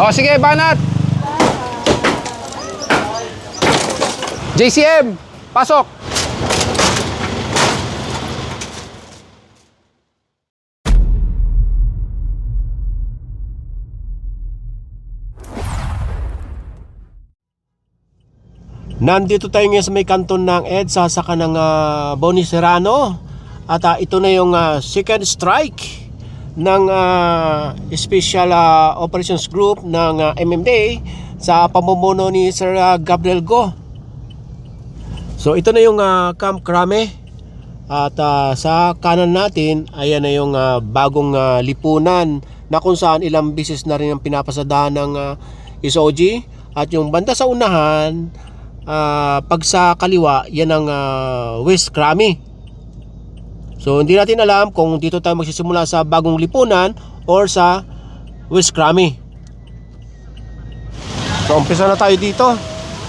O, sige, banat. JCM, pasok. Nandito tayo ngayon sa may kanton ng EDSA sa kanang Boni Serrano. At ito na yung second strike ng Special Operations Group ng MMDA sa pamumuno ni Sir Gabriel Go. So ito na yung Camp Crame. At sa kanan natin, ayan na yung bagong lipunan na kung saan ilang bisis na rin ang pinapasadahan ng SOG. At yung banda sa unahan, pag sa kaliwa, yan ang West Crame. So hindi natin alam kung dito tayo magsisimula sa bagong lipunan or sa West Crame. So umpisa na tayo dito.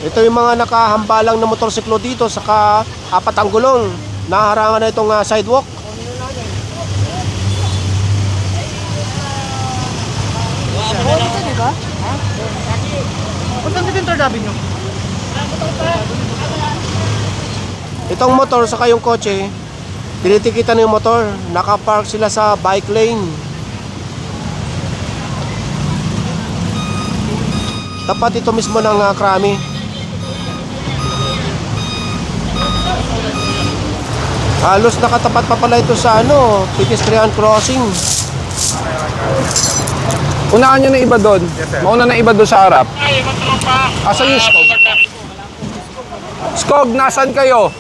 Ito yung mga nakahambalang na motorsiklo dito, saka apat ang gulong. Naharangan na itong sidewalk. Itong motor saka yung kotse, tinitikitan yung motor. Nakapark sila sa bike lane. Tapat ito mismo ng Crame. Halos nakatapat pa pala ito sa pedestrian crossing. Unahan nyo na iba doon. Mauna na iba doon sa harap. Asan yung Skog? Skog, nasan kayo?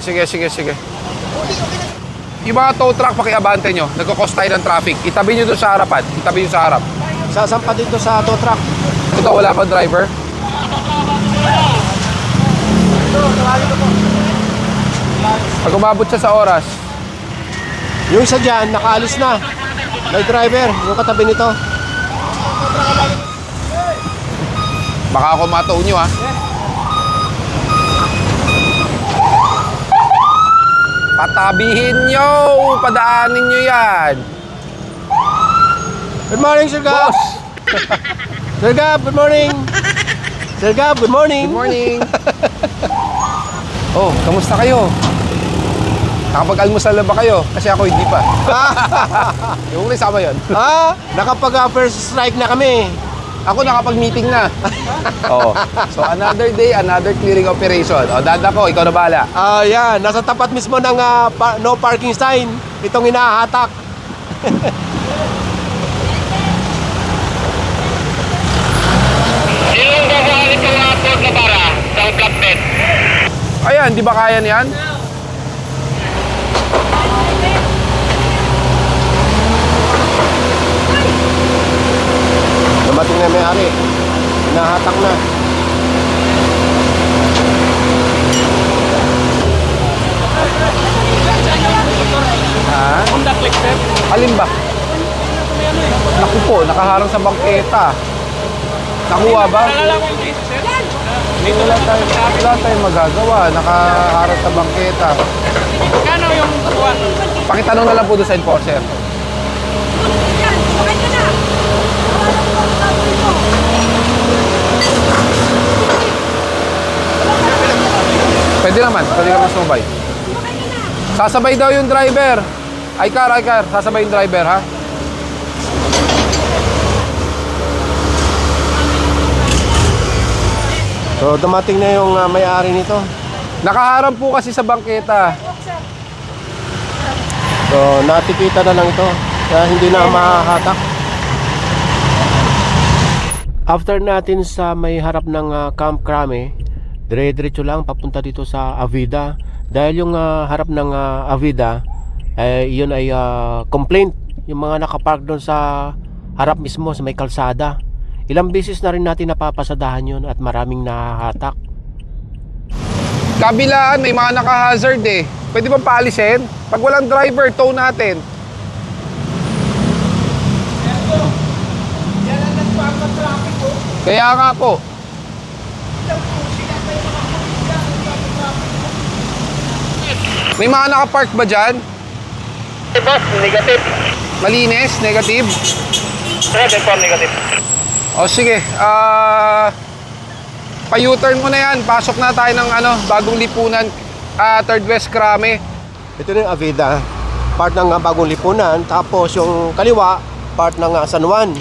Sige. Yung mga tow truck, pakiabante nyo. Nagkakos tayo ng traffic. Itabi nyo doon sa harapan. Itabi nyo sa harap. Sasampa dito sa tow truck. Ito, wala pa driver. Pag umabot siya sa oras, Yung isa dyan, nakaalis na. May driver, yung katabi nito. baka ako mataon nyo ha. Patabihin nyo! Padaanin nyo yan! Good morning, Sir Gab! Boss! Sir Gab, good morning! Sir Gab, good morning! Good morning! Oh, kamusta kayo? Nakapag-almusal na ba kayo? Kasi ako hindi pa. Yung ulit sama yun. Nakapag-first strike na kami. Ako nakapag-meeting na. Oo. So another day, another clearing operation. O, dada ko, ikaw na bahala. Yan. Nasa tapat mismo ng no parking sign. Itong hinahatak. Sinong gagawa itong upload na para sa flatbed? Ayan, di ba kaya niyan? Dumating na may-ari. Hinahatak na. Honda Click, sir. Alin ba? Naku po, nakaharang sa bangketa. Nakuha ba? Nalala ko yung dito, sir. Wala tayong magagawa. Nakaharang sa bangketa. Kano yung buwan? Pakitanong na lang po doon sa enforcer. Pwede naman sumabay. Sasabay daw yung driver. Ay car, sasabay yung driver ha. So dumating na yung may-ari nito. Nakaharang po kasi sa bangketa. So natikita na lang ito. Kaya hindi na mahahatak. After natin sa may harap ng Camp Crame, dire-diretso lang papunta dito sa Avida. Dahil yung harap ng Avida, yun ay complaint. Yung mga nakapark doon sa harap mismo sa may kalsada. Ilang beses na rin natin napapasadahan yun at maraming nahahatak. Kabilaan, may mga naka-hazard eh. Pwede bang paalisin? Pag walang driver, tow natin. Kaya nga po. May mga nakapark ba dyan? Boss, negative. Malinis? Negative? Sir, po negative. O sige, pa-U-turn mo na yan. Pasok na tayo ng bagong lipunan, Third West Krame. Ito na yung Avida, part ng Bagong Lipunan. Tapos yung kaliwa, part ng San Juan.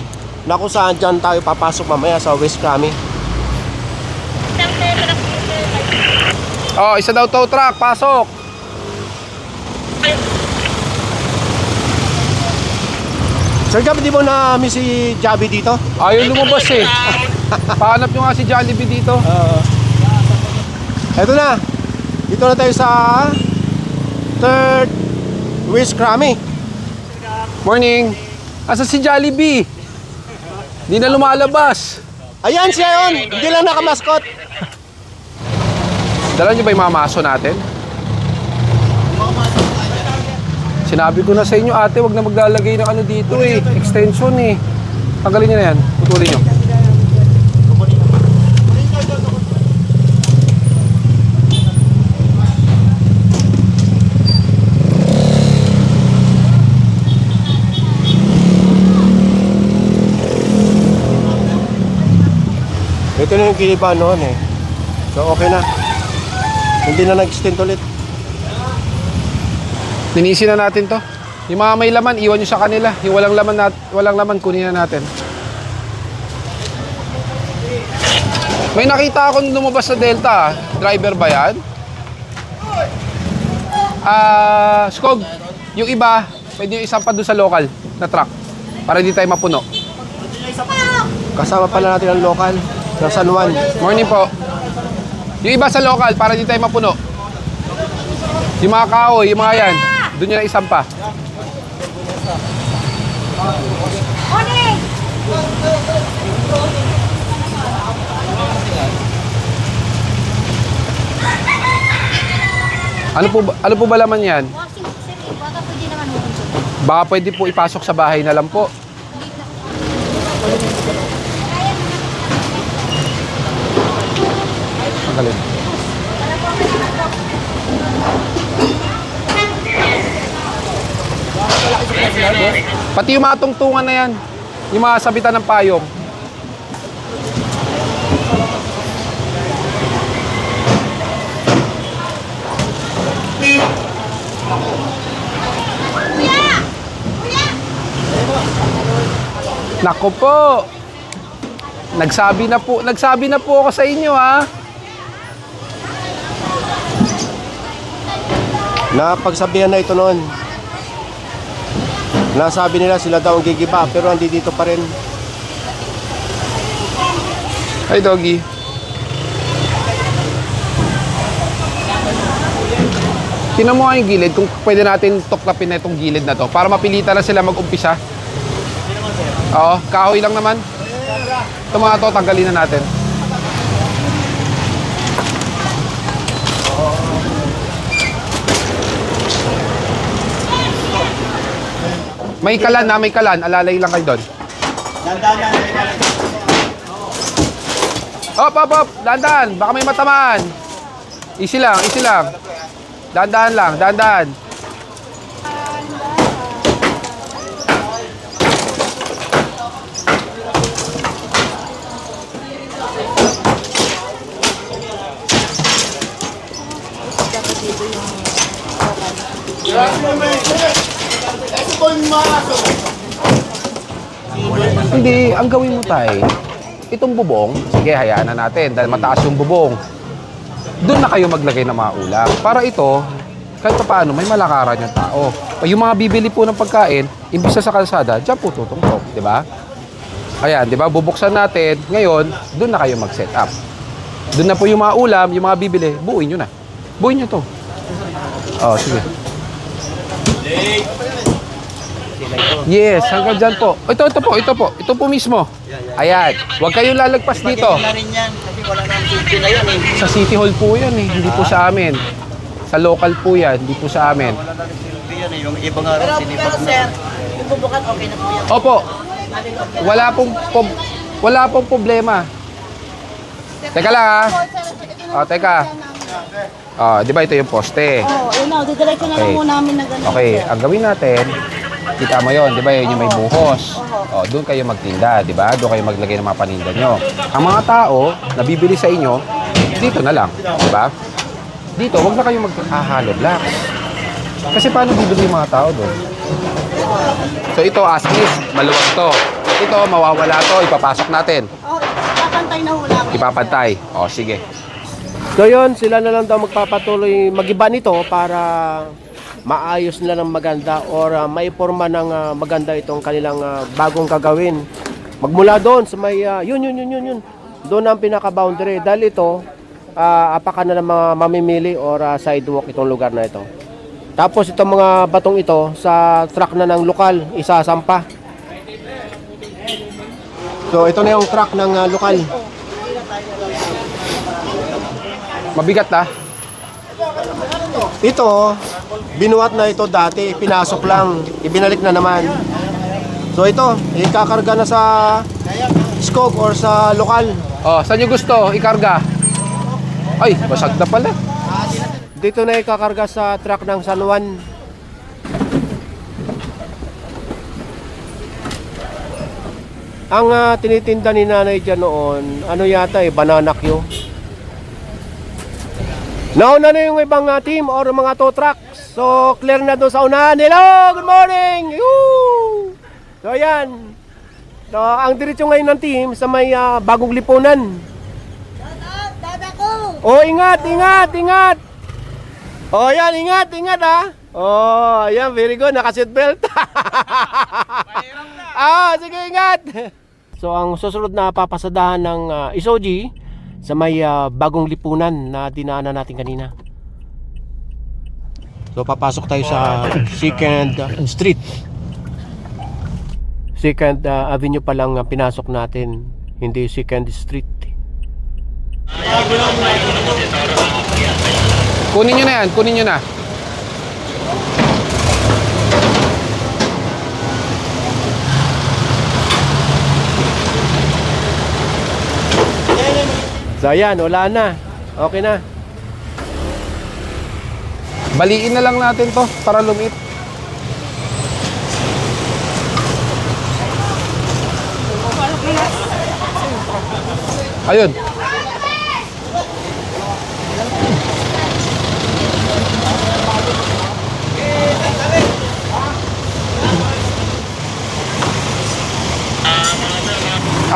Na kung saan dyan tayo papasok mamaya sa West Krame. Oh, isa daw tow truck, pasok. Sir Gab, di mo na-miss si Javi dito? Ayaw lumabas eh. Pahanap nyo nga si Jollibee dito. Eto na. Dito na tayo sa Third West Krame. Morning. Asa si Jollibee? Di na lumalabas. Ayan siya yun. Hindi lang nakamaskot. Dala nyo ba yung mga maso natin? Sinabi ko na sa inyo, ate, wag na maglalagay ng dito eh. Extension eh. Tanggalin nyo na yan. Putulin nyo. Ito na yung kiniba noon eh. So okay na. Hindi na nag-extend ulit. Linisin na natin to. Yung mga may laman, iwan nyo sa kanila. Yung walang laman, kunin na natin. May nakita akong lumabas sa Delta. Driver ba yan? Skog, yung iba, pwede yung isang pa doon sa local na truck. Para hindi tayo mapuno. Kasama pala natin ang local ng San Juan. Morning po. Yung iba sa local, para hindi tayo mapuno. Yung mga kahoy, yung mga yan. Doon nyo na isang pa. Morning! Ano po ba laman yan? Washing sir, baka pwede naman huwag. Baka pwede po ipasok sa bahay na lang po. Magaling. Pati yung mga tungtungan na yan. Yung mga sabitan ng payong. Nako po. Nagsabi na po ako sa inyo ha. Napagsabihan na ito noon. Nasabi nila sila daw ang gigiba pero hindi dito pa rin. Hi doggy. Tingnan mo nga yung gilid kung pwede natin tuklapin na itong gilid na to para mapilitan na sila mag-umpisa. Oo, kahoy lang naman. Ito mga to, tanggalin na natin. May kalan na, may kalan. Alalay lang kayo doon. Op, op, op. Dahan-dahan. Baka may matamaan. Easy lang, easy lang. Dahan-dahan lang, dahan-dahan. Hindi, ang gawin mo tayo, itong bubong, sige, hayaan na natin dahil mataas yung bubong. Doon na kayo maglagay ng mga ulam. Para ito, kahit paano, may malakaran yung tao. Yung mga bibili po ng pagkain, imbis na sa kalsada, dyan po tutungtong, di ba? Ayan, di ba? Bubuksan natin. Ngayon, doon na kayo mag-set up. Doon na po yung mga ulam, yung mga bibili, buuin nyo na. Buuin nyo to. Oh, sige. Yes, hanggang dyan po. Ito po, ito po. Ito po mismo. Ayan. Huwag kayong lalagpas dito. Sa City Hall po yan eh. Hindi po sa amin. Sa local po yan. Hindi po sa amin. Yung ibang araw, sinipag na. Sir, yung bubukan okay na po yan. Opo. Wala pong problema. Teka lang ha. O, teka. O, di ba ito yung poste? Oo, yun na, didiretso na lang Okay. muna namin na gano'n. Okay, ang gawin natin, Kita mo yon, di ba? Yun yung may buhos. O, doon kayo magtinda, di ba? Doon kayo maglagay ng mga paninda nyo. Ang mga tao na bibili sa inyo, dito na lang, di ba? Dito, wag na kayo maghahalod lang. Kasi paano bibili yung mga tao doon? So ito, as is, maluwag to. Ito, mawawala to, ipapasok natin. Oh, papantay na hula ko. Ipapantay. O, sige. So yun, sila na lang daw magpapatuloy mag-iba nito para maayos na ng maganda or maiporma ng maganda itong kanilang bagong gagawin. Magmula doon sa may, yun. Doon ang pinaka-boundary. Dahil ito, apakan na ng mga mamimili or sidewalk itong lugar na ito. Tapos itong mga batong ito sa truck na ng lokal, isasampa. So ito na yung truck ng lokal. Mabigat na. Ito, binuhat na ito dati, pinasok lang, ibinalik na naman. So ito, ikakarga na sa Skog or sa lokal. O, saan nyo gusto ikarga? Ay, basag na pala. Dito na ikakarga sa truck ng San Juan. Ang tinitinda ni nanay dyan noon, ano yata banana Q. Nauna na yung ibang team or mga tow trucks. So, clear na doon sa unahan. Hello! Good morning! Yoo! So, ayan. So, ang diretso ngayon ng team sa may bagong lipunan. Dada ko! Oh, ingat! Oh, yan, ingat ha. Oh, ayan, very good. Naka-seatbelt. Sige, ingat. So, ang susunod na papasadahan ng SOG sa may bagong lipunan na dinaanan natin kanina. So, papasok tayo sa 2nd Street. 2nd Avenue pa lang pinasok natin, hindi 2nd Street. Kunin nyo na yan, kunin nyo na. So, ayan, wala na. Okay na. Baliin na lang natin to para lumit. Ayun.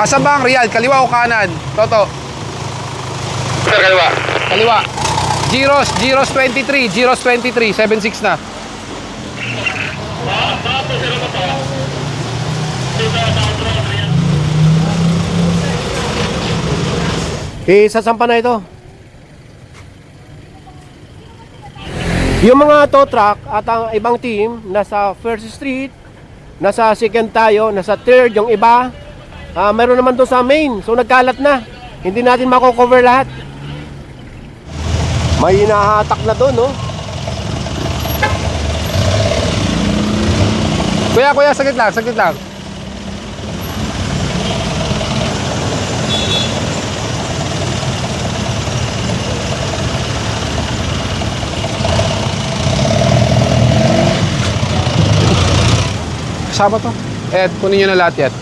Asa ba ang real? Kaliwa o kanan? Toto. Sir, kaliwa. Kaliwa. Giros 23, 76 na. Sasampa na ito. Yung mga tow truck at ang ibang team nasa 1st Street, nasa 2nd tayo, nasa 3rd yung iba. Meron naman doon sa main. So nagkalat na. Hindi natin mako-cover lahat. May hinahatak na doon, no? Kuya, saglit lang. Kasama to. Kunin nyo na lahat yan.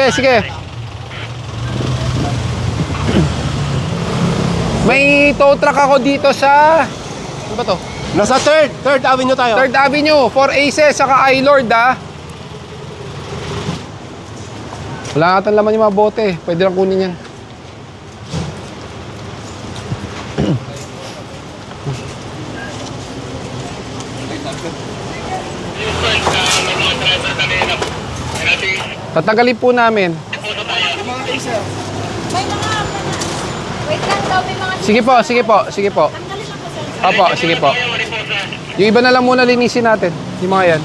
Sige. May tow truck ako dito sa... Ano ba to? Nasa 3rd Avenue tayo. 3rd Avenue, 4 Aces, saka iLord Wala nga laman yung mga bote. Pwede lang kunin yan. Tatanggalin po namin. May mga... Wait lang daw, may mga... Sige po. Tanggalin lang po, sir. Opo, sige po. Yung iba na lang muna linisin natin. Yung mga yan.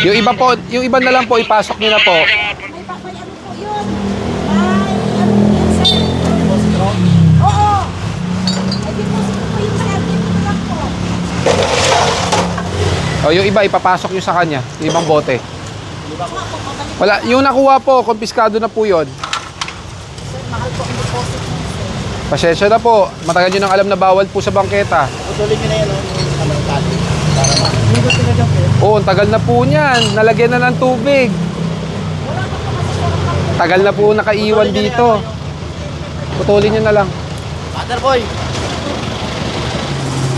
Yung iba po, yung iba na lang po ipasok niyo na po. May ano po yun? May ano yun, sir? Oo. Ay, deposit ko po yung sir. Dito lang po. O yung iba ipapasok niyo sa kanya, yung ibang bote. Wala, yung nakuha po, kumpiskado na po 'yon. Sir, mahal po ang deposit mo, sir. Pasensya na po, matagal niyo nang alam na bawal po sa bangketa. Putulin nyo na yan, yung kamang tali. Para ma... Oo, ang tagal na po niyan, nalagyan na ng tubig. Tagal na po nakaiwan dito. Putulin niyo na lang. Father boy!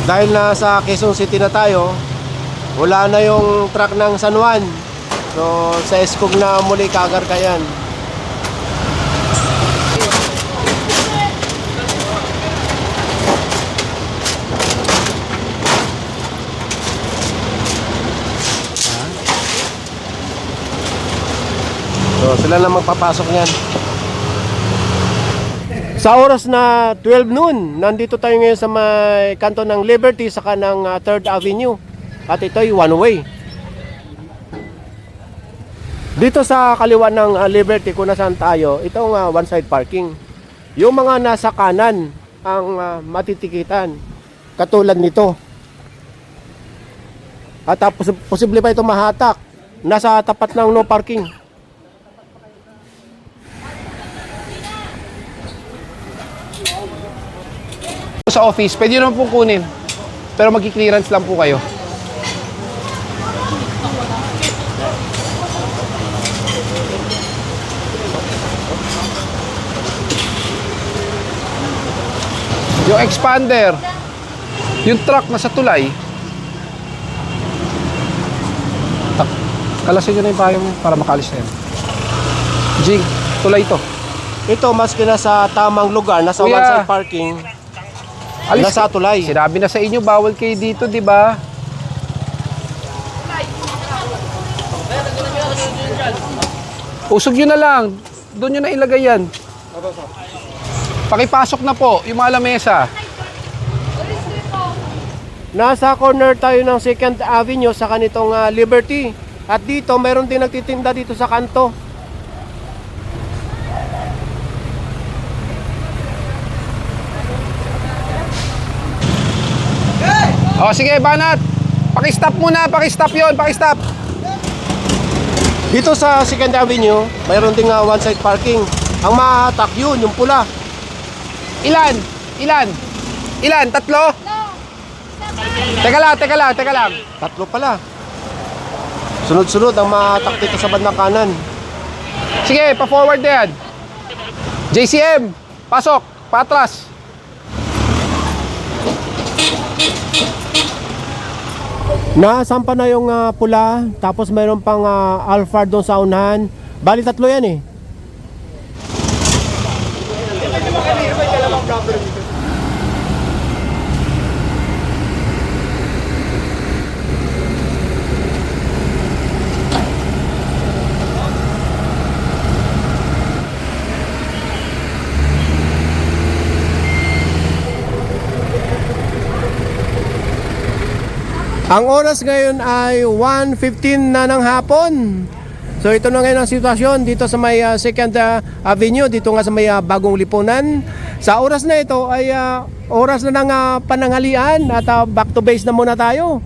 Dahil nasa Quezon City na tayo, wala na yung truck ng San Juan. So sa Eskog na muli kagarkayan. So sila na magpapasok niyan. Sa oras na 12 noon, nandito tayo ngayon sa may kanto ng Liberty sa kanang 3rd Avenue. At ito'y one way. Dito sa kaliwa ng Liberty kung nasaan tayo, itong one side parking. Yung mga nasa kanan ang matitikitan. Katulad nito. At posible pa ito mahatak. Nasa tapat ng no parking. Sa office, pwede naman pong kunin. Pero magki-clearance lang po kayo. Yung expander, yung truck na sa tulay, kalasin nyo na yung payong para makalis na yun. Jing, tulay to. Ito maski na sa tamang lugar, nasa Kuya. one side parking. Nasa tulay. Sinabi na sa inyo, bawal kayo dito, di ba? Usog nyo na lang. Doon nyo na ilagay yan. Pakipasok na po, yung mga lamesa. Nasa corner tayo ng 2nd Avenue sa kanitong Liberty. At dito, mayroon din nagtitinda dito sa kanto. O sige, banat. Pakistop muna, pakistop yun, pakistop. Dito sa 2nd Avenue, mayroon ding one side parking. Ang mahatak yun, yung pula. Ilan? Ilan? Ilan? Tatlo? Teka lang. Tatlo pala. Sunod-sunod ang mahatak dito sa bandang kanan. Sige, pa-forward na yan. JCM, pasok, patras. Nasampa na yung pula, tapos mayroon pang Alphard doon sa unahan. Bali tatlo yan eh. Ang oras ngayon ay 1:15 na ng hapon. So ito na ngayon ang sitwasyon dito sa may 2nd Avenue, dito nga sa may Bagong Lipunan. Sa oras na ito ay oras na ng pananghalian at back to base na muna tayo.